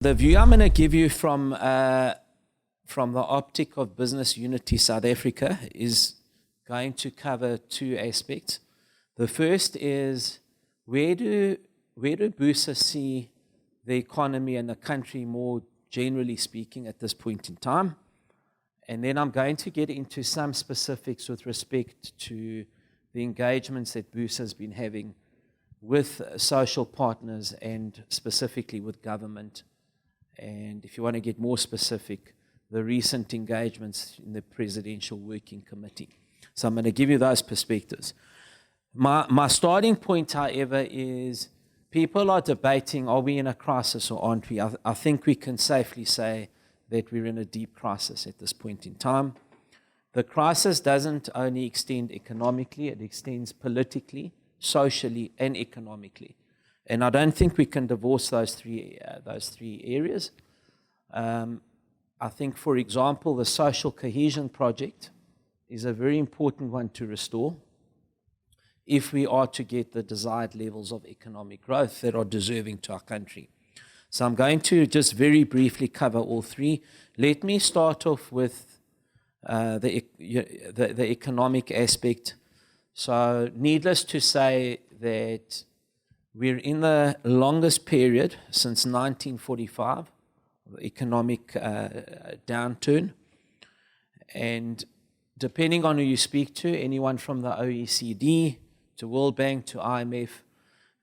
The view I'm going to give you from the optic of Business Unity South Africa is going to cover two aspects. The first is where do BUSA see the economy and the country more generally speaking at this point in time? And then I'm going to get into some specifics with respect to the engagements that BUSA has been having with social partners and specifically with government. And if you want to get more specific, the recent engagements in the Presidential Working Committee. So I'm going to give you those perspectives. My starting point, however, is people are debating, are we in a crisis or aren't we? I think we can safely say that we're in a deep crisis at this point in time. The crisis doesn't only extend economically, it extends politically, socially, and economically. And I don't think we can divorce those three areas. I think, for example, the social cohesion project is a very important one to restore if we are to get the desired levels of economic growth that are deserving to our country. So I'm going to just very briefly cover all three. Let me start off with the economic aspect. So needless to say that we're in the longest period since 1945, economic downturn. And depending on who you speak to, anyone from the OECD to World Bank to IMF,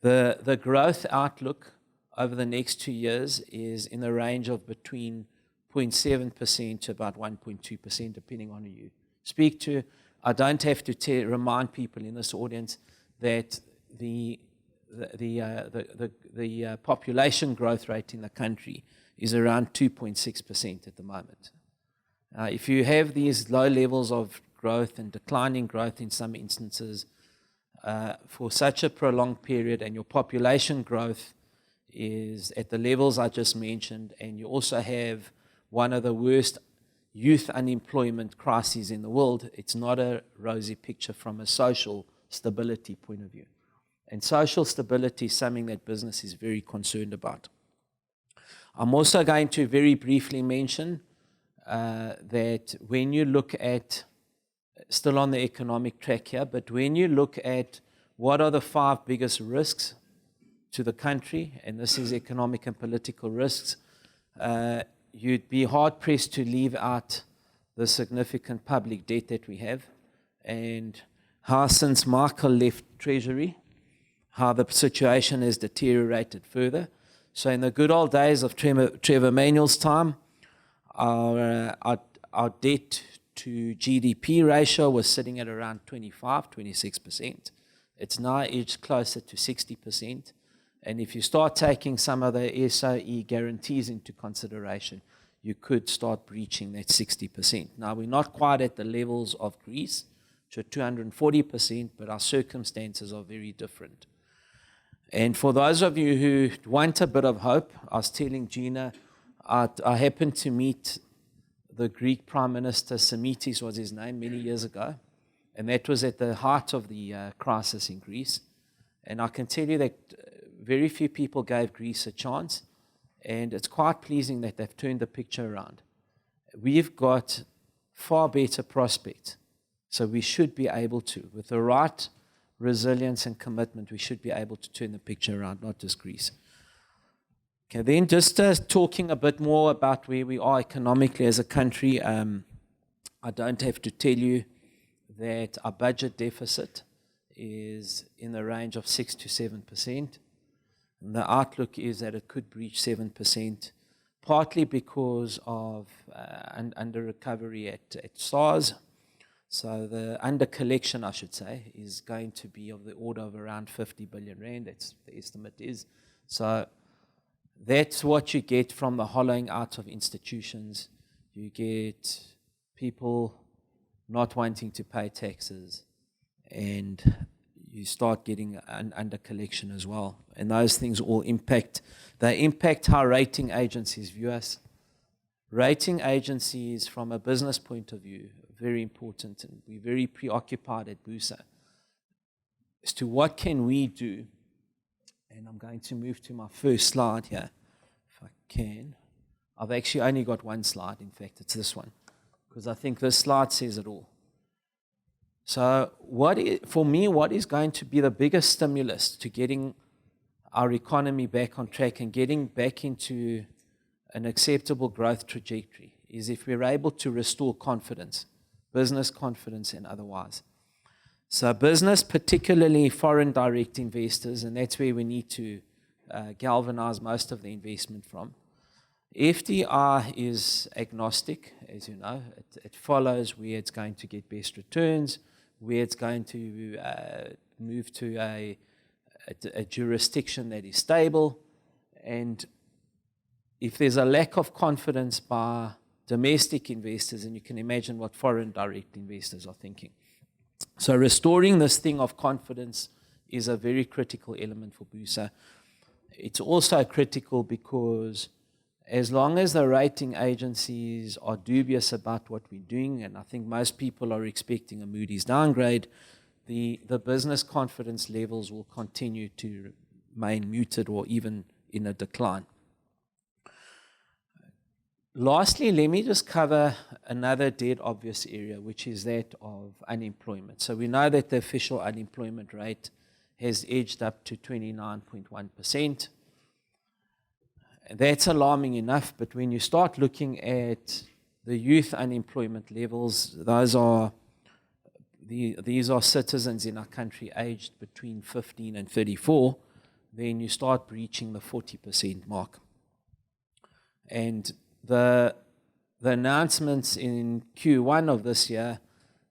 the growth outlook over the next 2 years is in the range of between 0.7% to about 1.2%, depending on who you speak to. I don't have to remind people in this audience that the population growth rate in the country is around 2.6% at the moment. If you have these low levels of growth and declining growth in some instances for such a prolonged period, and your population growth is at the levels I just mentioned, and you also have one of the worst youth unemployment crises in the world, it's not a rosy picture from a social stability point of view. And social stability is something that business is very concerned about. I'm also going to very briefly mention that when you look at, still on the economic track here, but when you look at what are the 5 biggest risks to the country, and this is economic and political risks, you'd be hard-pressed to leave out the significant public debt that we have, and how since Michael left Treasury, how the situation has deteriorated further. So in the good old days of Trevor Manuel's time, our debt to GDP ratio was sitting at around 26%. It's now edged closer to 60%. And if you start taking some of the SOE guarantees into consideration, you could start breaching that 60%. Now, we're not quite at the levels of Greece, which are 240%, but our circumstances are very different. And for those of you who want a bit of hope, I was telling Gina, I happened to meet the Greek Prime Minister, Simitis was his name, many years ago. And that was at the heart of the crisis in Greece. And I can tell you that very few people gave Greece a chance. And it's quite pleasing that they've turned the picture around. We've got far better prospects. So we should be able to, with the right resilience and commitment, we should be able to turn the picture around, not just Greece. Okay, then just talking a bit more about where we are economically as a country, I don't have to tell you that our budget deficit is in the range of 6 to 7%. And the outlook is that it could breach 7%, partly because of under recovery at SARS. So the under collection, I should say, is going to be of the order of around 50 billion rand. That's the estimate is. So that's what you get from the hollowing out of institutions. You get people not wanting to pay taxes, and you start getting an under collection as well. And those things all impact. They impact how rating agencies view us. Rating agencies, from a business point of view, are very important, and we're very preoccupied at BUSA as to what can we do. And I'm going to move to my first slide here. if I can. I've actually only got one slide. In fact, it's this one, because I think this slide says it all. So for me, what is going to be the biggest stimulus to getting our economy back on track and getting back into an acceptable growth trajectory is if we're able to restore confidence, business confidence and otherwise. So business, particularly foreign direct investors, and that's where we need to galvanize most of the investment from. FDI is agnostic, as you know. It follows where it's going to get best returns, where it's going to move to a jurisdiction that is stable. And if there's a lack of confidence by domestic investors, and you can imagine what foreign direct investors are thinking. So restoring this thing of confidence is a very critical element for BUSA. It's also critical because as long as the rating agencies are dubious about what we're doing, and I think most people are expecting a Moody's downgrade, the business confidence levels will continue to remain muted or even in a decline. Lastly, let me just cover another dead obvious area, which is that of unemployment. So we know that the official unemployment rate has edged up to 29.1%. That's alarming enough, but when you start looking at the youth unemployment levels, these are citizens in our country aged between 15 and 34, then you start breaching the 40% mark. And the announcements in Q1 of this year,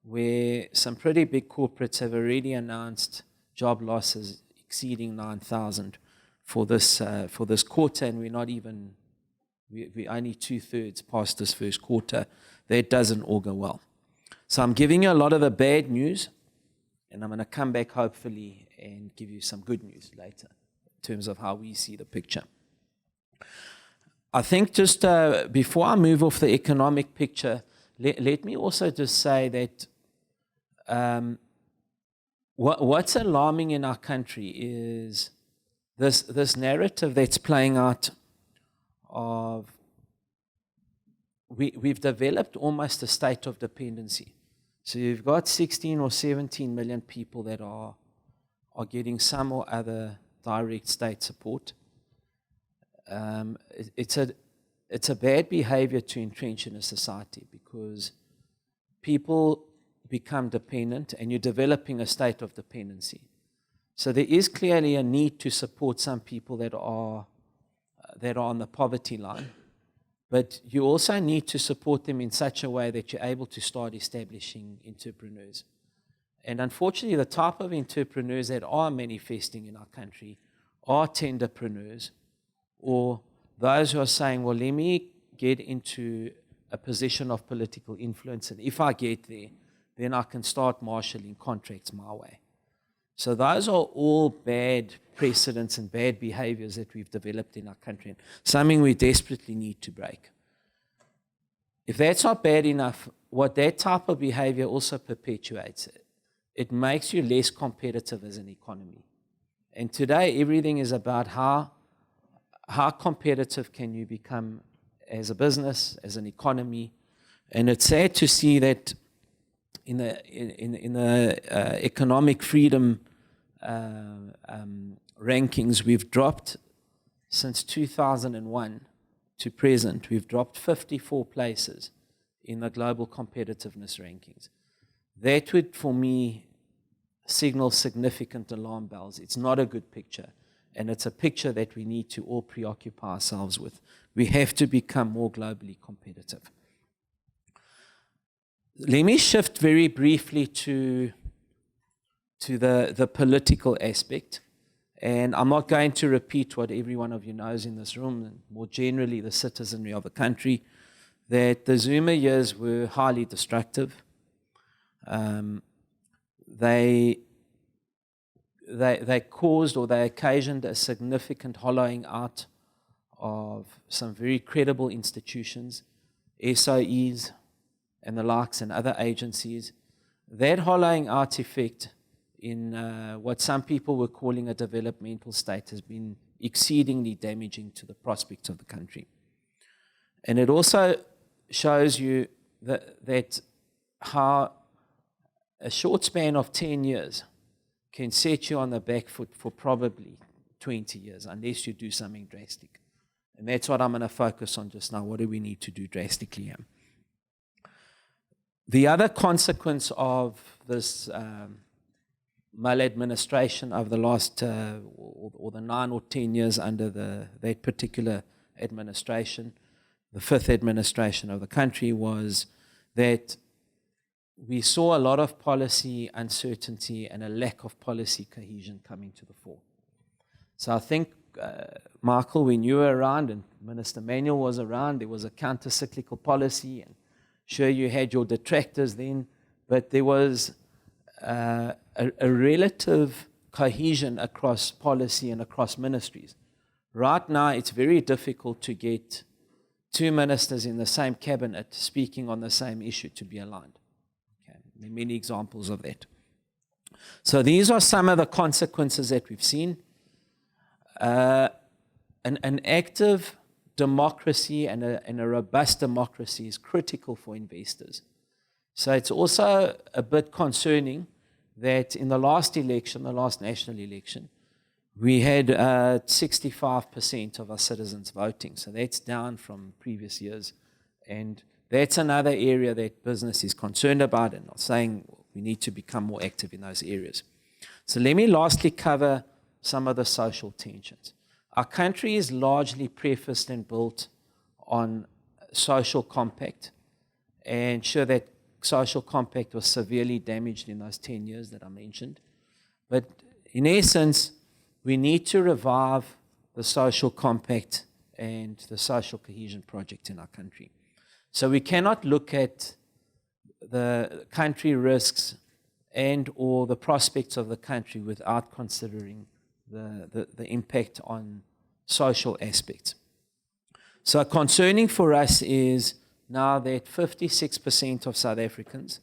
where some pretty big corporates have already announced job losses exceeding 9,000 for this quarter, and we're only 2/3 past this first quarter. That doesn't augur well. So I'm giving you a lot of the bad news, and I'm going to come back hopefully and give you some good news later in terms of how we see the picture. I think just before I move off the economic picture, let me also just say that what's alarming in our country is this narrative that's playing out of we've developed almost a state of dependency. So you've got 16 or 17 million people that are getting some or other direct state support. It's a bad behavior to entrench in a society because people become dependent and you're developing a state of dependency. So there is clearly a need to support some people that are on the poverty line, but you also need to support them in such a way that you're able to start establishing entrepreneurs. And unfortunately, the type of entrepreneurs that are manifesting in our country are tenderpreneurs, or those who are saying, well, let me get into a position of political influence, and if I get there, then I can start marshalling contracts my way. So those are all bad precedents and bad behaviors that we've developed in our country, and something we desperately need to break. If that's not bad enough, what that type of behavior also perpetuates, it makes you less competitive as an economy. And today, everything is about how competitive can you become as a business, as an economy. And it's sad to see that in the economic freedom rankings, we've dropped since 2001 to present. We've dropped 54 places in the global competitiveness rankings. That would, for me, signal significant alarm bells. It's not a good picture, and it's a picture that we need to all preoccupy ourselves with. We have to become more globally competitive. Let me shift very briefly to the political aspect. And I'm not going to repeat what every one of you knows in this room, and more generally the citizenry of the country, that the Zuma years were highly destructive. They caused, or they occasioned, a significant hollowing out of some very credible institutions, SOEs and the likes, and other agencies. That hollowing out effect in what some people were calling a developmental state has been exceedingly damaging to the prospects of the country. And it also shows you that how a short span of 10 years can set you on the back foot for probably 20 years unless you do something drastic. And that's what I'm going to focus on just now. What do we need to do drastically here? The other consequence of this maladministration over the last, or the 9 or 10 years under that particular administration, the fifth administration of the country, was that we saw a lot of policy uncertainty and a lack of policy cohesion coming to the fore. So I think, Michael, when you were around and Minister Manuel was around, there was a counter-cyclical policy, and sure, you had your detractors then, but there was a relative cohesion across policy and across ministries. Right now, it's very difficult to get two ministers in the same cabinet speaking on the same issue to be aligned. Okay. There are many examples of that. So these are some of the consequences that we've seen. An active democracy and a robust democracy is critical for investors. So it's also a bit concerning that in the last election, the last national election, we had 65% of our citizens voting. So that's down from previous years. And that's another area that business is concerned about, and I'm saying we need to become more active in those areas. So let me lastly cover some of the social tensions. Our country is largely prefaced and built on social compact, and sure, that social compact was severely damaged in those 10 years that I mentioned. But in essence, we need to revive the social compact and the social cohesion project in our country. So we cannot look at the country risks and or the prospects of the country without considering the impact on social aspects. So concerning for us is now that 56% of South Africans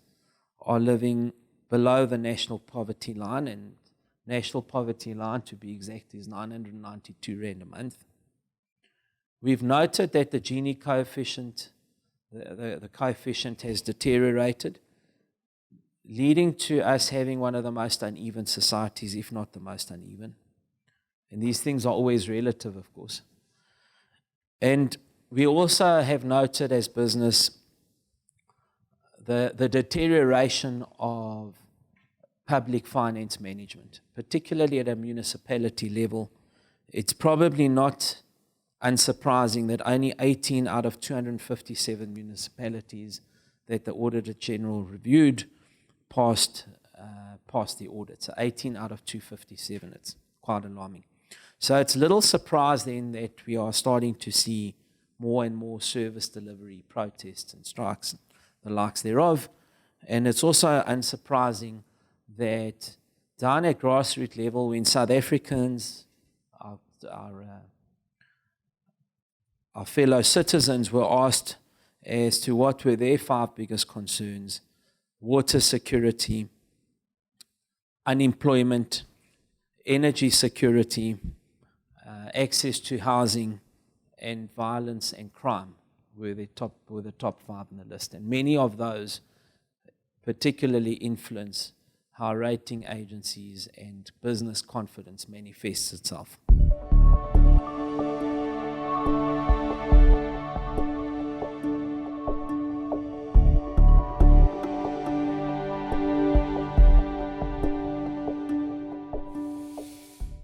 are living below the national poverty line, and national poverty line, to be exact, is 992 Rand a month. We've noted that the Gini coefficient, the coefficient has deteriorated, leading to us having one of the most uneven societies, if not the most uneven. And these things are always relative, of course. And we also have noted as business the deterioration of public finance management, particularly at a municipality level. It's probably not unsurprising that only 18 out of 257 municipalities that the Auditor General reviewed passed the audit. So 18 out of 257, it's quite alarming. So it's little surprise then that we are starting to see more and more service delivery protests and strikes and the likes thereof. And it's also unsurprising that down at grassroots level, when South Africans, our fellow citizens, were asked as to what were their 5 biggest concerns: water security, unemployment, energy security, access to housing, and violence and crime were the top 5 in the list. And many of those particularly influence how rating agencies and business confidence manifests itself.